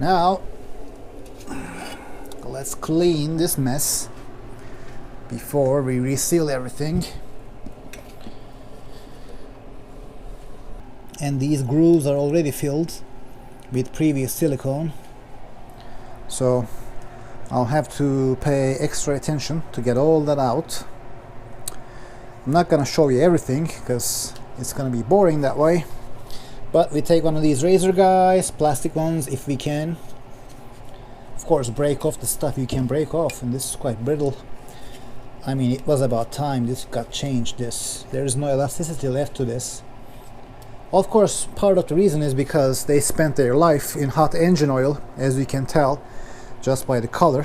Now let's clean this mess before we reseal everything. And these grooves are already filled with previous silicone, so I'll have to pay extra attention to get all that out. I'm not gonna show you everything because it's gonna be boring that way, but we take one of these razor guys, plastic ones if we can. Of course, break off the stuff you can break off, and this is quite brittle. I mean, it was about time this got changed. There is no elasticity left to this. Of course, part of the reason is because they spent their life in hot engine oil, as you can tell just by the color.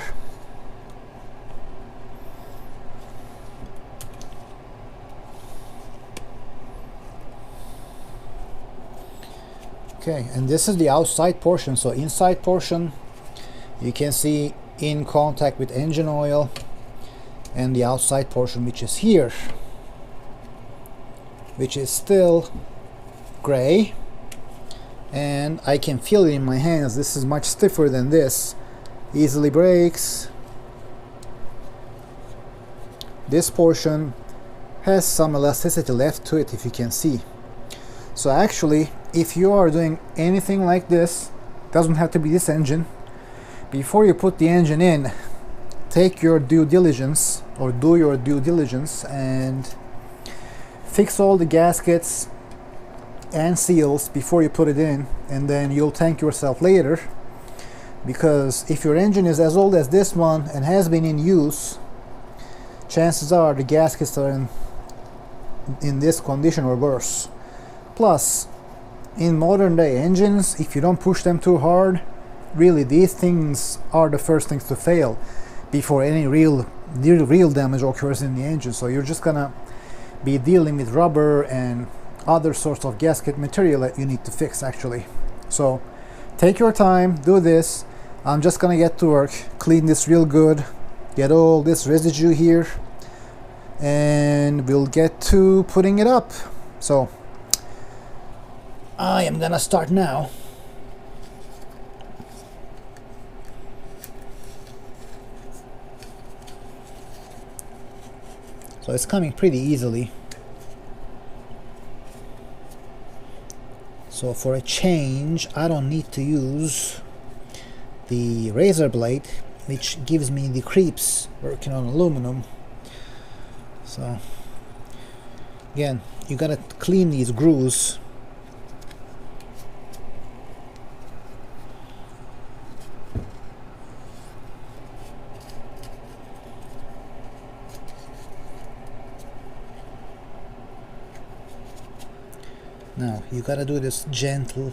Okay, and this is the outside portion. So inside portion, you can see in contact with engine oil, and the outside portion, which is here, which is still gray, and I can feel it in my hands. This is much stiffer than this. Easily breaks. This portion has some elasticity left to it, if you can see. So actually, if you are doing anything like this, doesn't have to be this engine, before you put the engine in, take your due diligence, or do your due diligence, and fix all the gaskets and seals before you put it in, and then you'll thank yourself later. Because if your engine is as old as this one and has been in use, chances are the gaskets are in this condition or worse. Plus, in modern day engines, if you don't push them too hard, really these things are the first things to fail before any real damage occurs in the engine. So you're just gonna be dealing with rubber and other sorts of gasket material that you need to fix actually. So take your time, do this. I'm just gonna get to work, clean this real good, get all this residue here, and we'll get to putting it up. So I am gonna start now. So it's coming pretty easily. So for a change, I don't need to use the razor blade, which gives me the creeps working on aluminum. So again, you gotta clean these grooves. Now you gotta do this gentle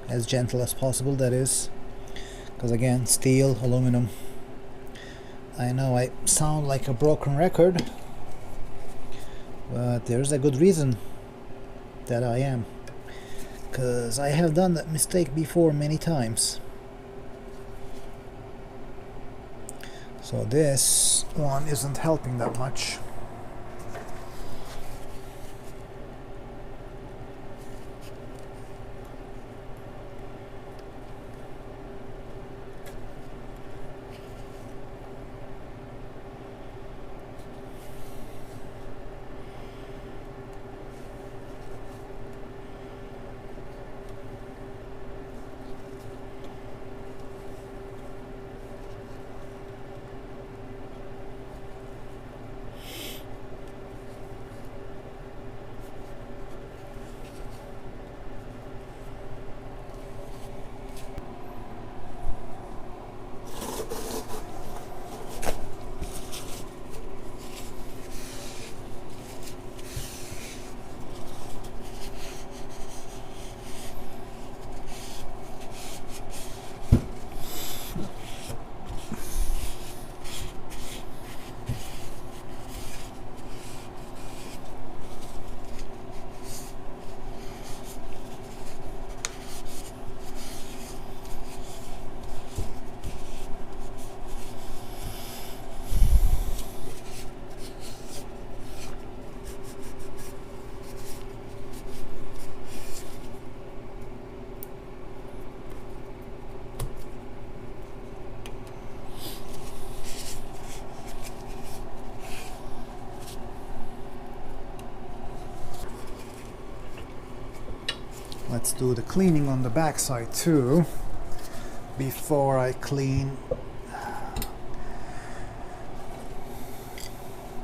as possible, that is, because again, steel, aluminum. I know I sound like a broken record, but there's a good reason that I am, because I have done that mistake before many times. So this one isn't helping that much. let's do the cleaning on the backside too before I clean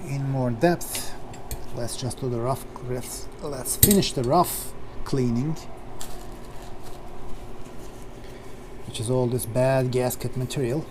in more depth. Let's just do the rough. Let's finish the rough cleaning, which is all this bad gasket material.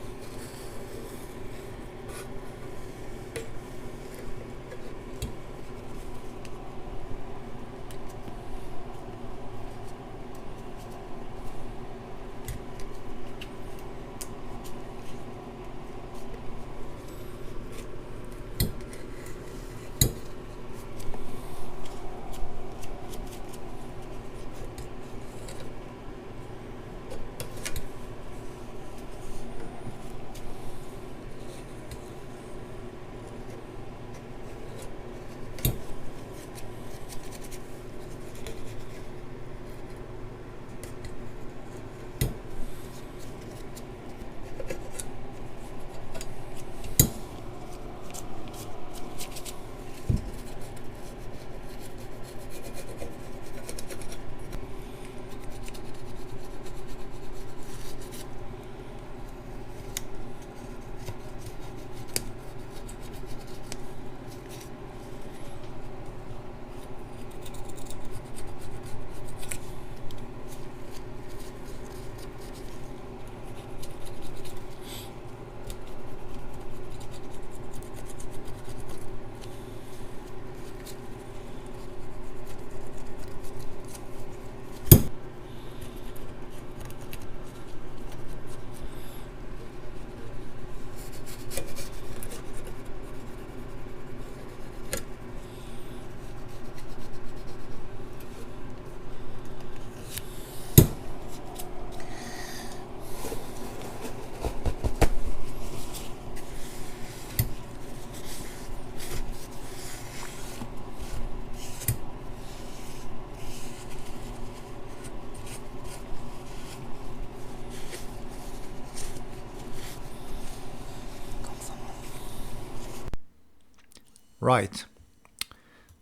Right,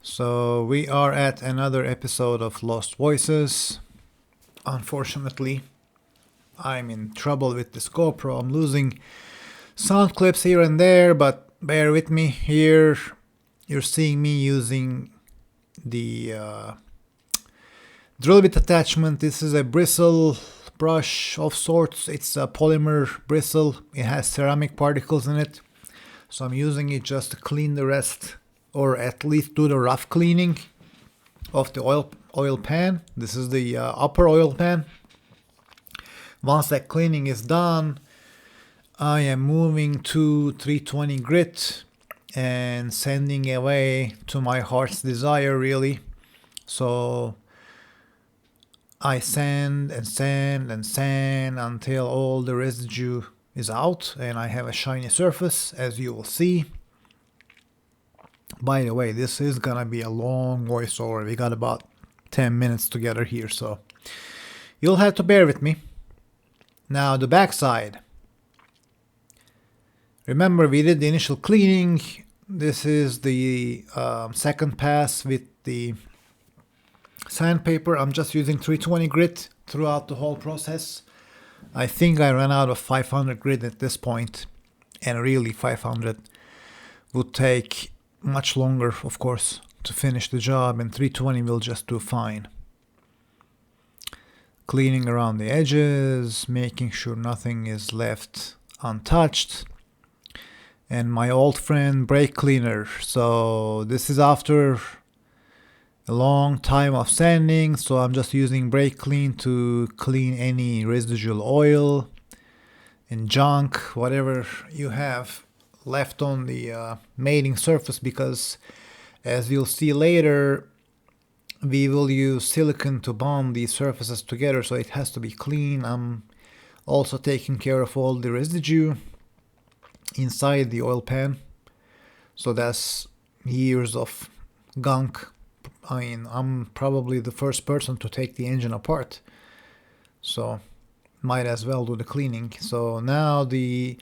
so we are at another episode of Lost Voices. Unfortunately, I'm in trouble with this GoPro. I'm losing sound clips here and there, but bear with me. Here you're seeing me using the drill bit attachment. This is a bristle brush of sorts. It's a polymer bristle. It has ceramic particles in it. So I'm using it just to clean the rest, or at least do the rough cleaning of the oil pan. This is the upper oil pan. Once that cleaning is done, I am moving to 320 grit and sanding away to my heart's desire, really. So I sand and sand and sand until all the residue is out and I have a shiny surface, as you will see. By the way, this is gonna be a long voiceover. We got about 10 minutes together here, so you'll have to bear with me. Now the backside. Remember, we did the initial cleaning. This is the second pass with the sandpaper. I'm just using 320 grit throughout the whole process. I think I ran out of 500 grit at this point, and really 500 would take much longer, of course, to finish the job, and 320 will just do fine. Cleaning around the edges, making sure nothing is left untouched. And my old friend brake cleaner. So this is after a long time of sanding, so I'm just using brake clean to clean any residual oil and junk, whatever you have left on the mating surface, because as you'll see later, we will use silicone to bond these surfaces together, so it has to be clean. I'm also taking care of all the residue inside the oil pan, so that's years of gunk. I mean, I'm probably the first person to take the engine apart, so might as well do the cleaning. So now the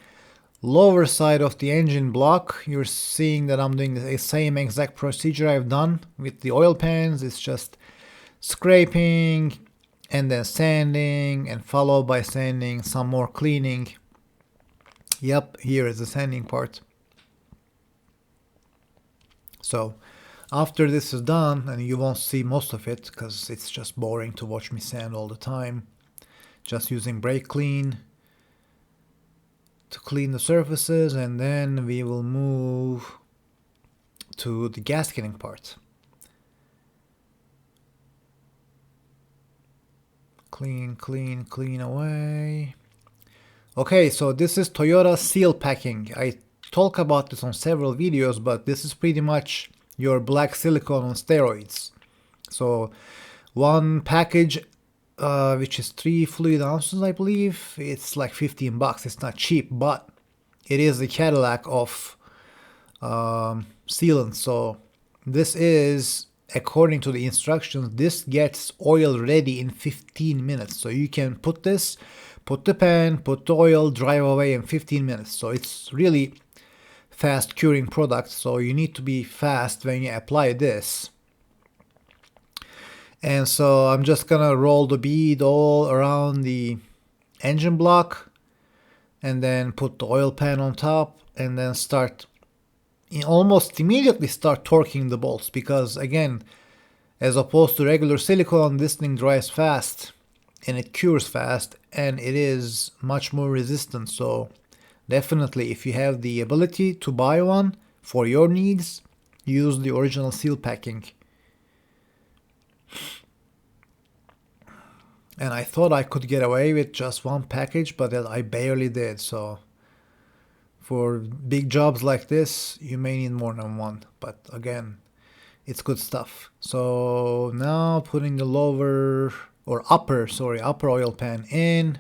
lower side of the engine block, you're seeing that I'm doing the same exact procedure I've done with the oil pans. It's just scraping, and then sanding, and followed by sanding, some more cleaning. Yep, here is the sanding part. So after this is done, and you won't see most of it because it's just boring to watch me sand all the time, just using brake clean to clean the surfaces, and then we will move to the gasketing part. Clean, clean, clean away. Okay, so this is Toyota seal packing. I talk about this on several videos, but this is pretty much your black silicone on steroids. So one package, which is 3 fluid ounces, I believe, it's like $15. It's not cheap, but it is the Cadillac of sealant. So this is, according to the instructions, this gets oil ready in 15 minutes. So you can put this, put the pan, put the oil, drive away in 15 minutes. So it's really fast curing product. So you need to be fast when you apply this. And so I'm just gonna roll the bead all around the engine block, and then put the oil pan on top, and then almost immediately start torquing the bolts, because again, as opposed to regular silicone, this thing dries fast and it cures fast, and it is much more resistant. So definitely, if you have the ability to buy one for your needs, use the original seal packing. And I thought I could get away with just one package, but I barely did. So for big jobs like this, you may need more than one. But again, it's good stuff. So now putting the upper oil pan in.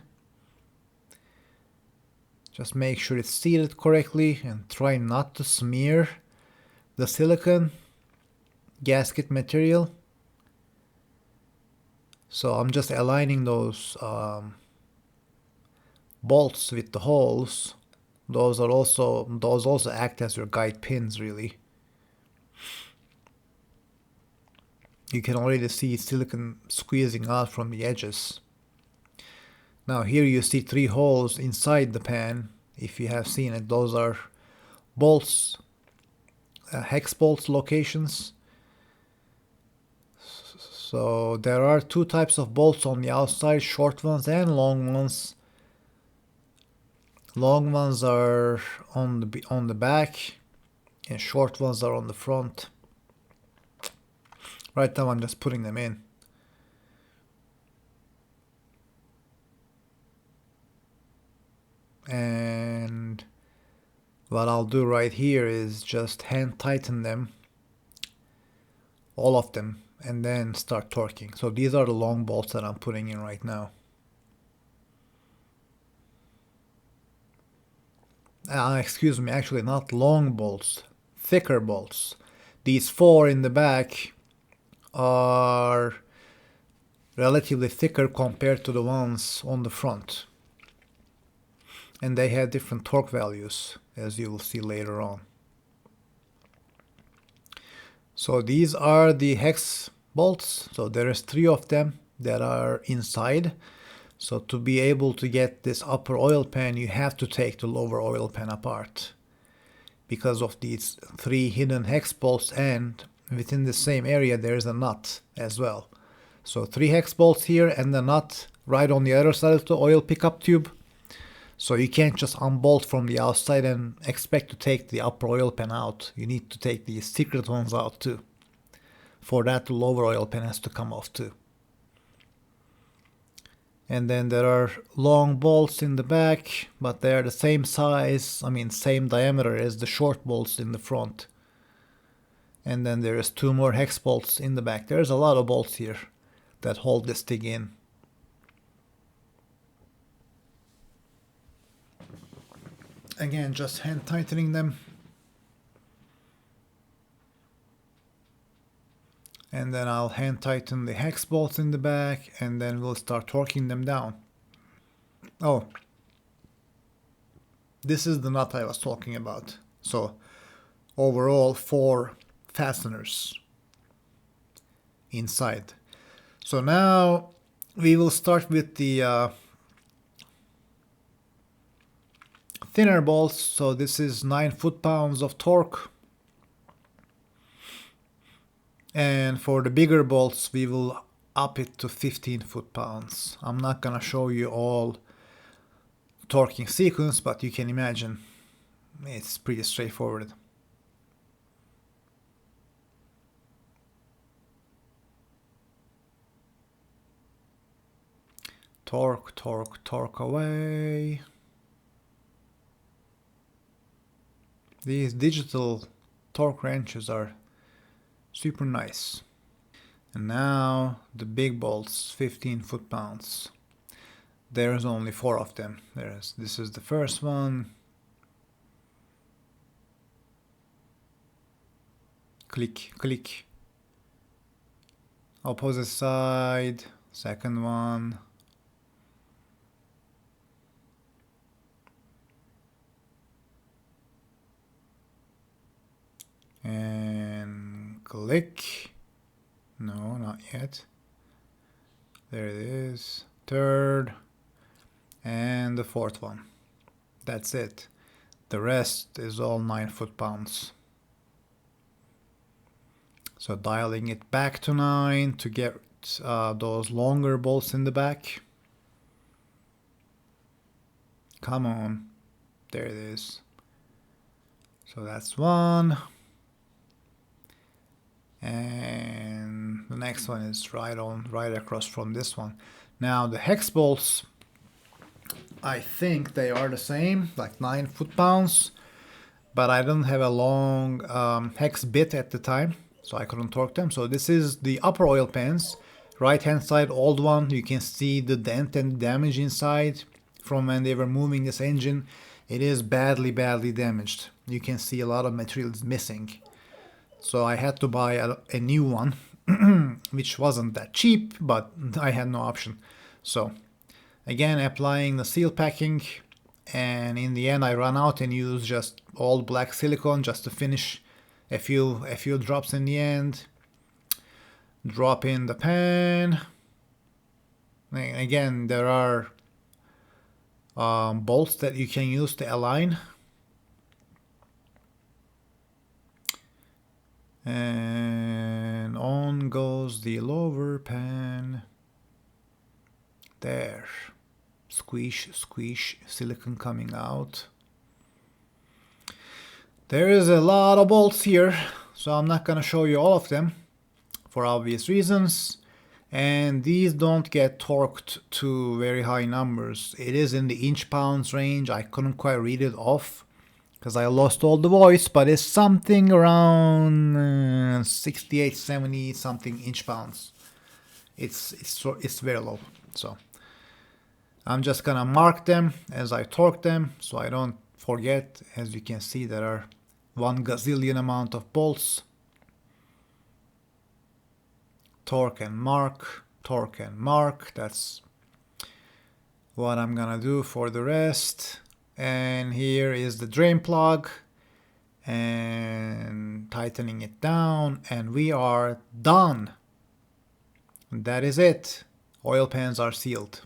Just make sure it's seated correctly and try not to smear the silicone gasket material. So I'm just aligning those bolts with the holes. Those also act as your guide pins, really. You can already see silicone squeezing out from the edges. Now here you see 3 holes inside the pan. If you have seen it, those are bolts, hex bolts locations. So there are 2 types of bolts on the outside, short ones and long ones. Long ones are on the back, and short ones are on the front. Right now I'm just putting them in. And what I'll do right here is just hand tighten them, all of them, and then start torquing. So these are the long bolts that I'm putting in right now. Excuse me, actually not long bolts, thicker bolts. These 4 in the back are relatively thicker compared to the ones on the front. And they have different torque values, as you will see later on. So these are the hex bolts. So there is 3 of them that are inside. So to be able to get this upper oil pan, you have to take the lower oil pan apart, because of these 3 hidden hex bolts, and within the same area there is a nut as well. So 3 hex bolts here and the nut right on the other side of the oil pickup tube. So you can't just unbolt from the outside and expect to take the upper oil pan out. You need to take these secret ones out too. For that, the lower oil pan has to come off too. And then there are long bolts in the back, but they are the same size, same diameter as the short bolts in the front. And then there is 2 more hex bolts in the back. There's a lot of bolts here that hold this thing in. Again, just hand tightening them. And then I'll hand tighten the hex bolts in the back, and then we'll start torquing them down. Oh, this is the nut I was talking about. So overall 4 fasteners inside. So now we will start with the thinner bolts. So this is 9 foot-pounds of torque. And for the bigger bolts, we will up it to 15 foot-pounds. I'm not gonna show you all torquing sequence, but you can imagine it's pretty straightforward. Torque, torque, torque away. These digital torque wrenches are super nice. And now the big bolts, 15 foot-pounds. There's only 4 of them. This is the first one. Click, click. Opposite side, second one. And click. No, not yet. There it is. Third. And the fourth one. That's it. The rest is all 9 foot-pounds. So dialing it back to 9 to get those longer bolts in the back. Come on. There it is. So that's one. And the next one is right across from this one. Now the hex bolts, I think they are the same, like 9 foot-pounds, but I don't have a long hex bit at the time, so I couldn't torque them. So this is the upper oil pans, right hand side, old one. You can see the dent and damage inside from when they were moving this engine. It is badly damaged. You can see a lot of materials missing. So I had to buy a new one, which wasn't that cheap, but I had no option. So again, applying the seal packing, and in the end I ran out and used just all black silicone just to finish a few drops in the end. Drop in the pan. And again, there are bolts that you can use to align. And on goes the lower pan. There. Squish, squish, silicone coming out. There is a lot of bolts here, so I'm not gonna show you all of them for obvious reasons. And these don't get torqued to very high numbers. It is in the inch-pounds range. I couldn't quite read it off because I lost all the voice, but it's something around 68, 70 something inch-pounds. It's very low. So I'm just gonna mark them as I torque them so I don't forget. As you can see, there are 1 gazillion amount of bolts. Torque and mark, torque and mark. That's what I'm gonna do for the rest. And here is the drain plug and tightening it down, and we are done. That is it. Oil pans are sealed.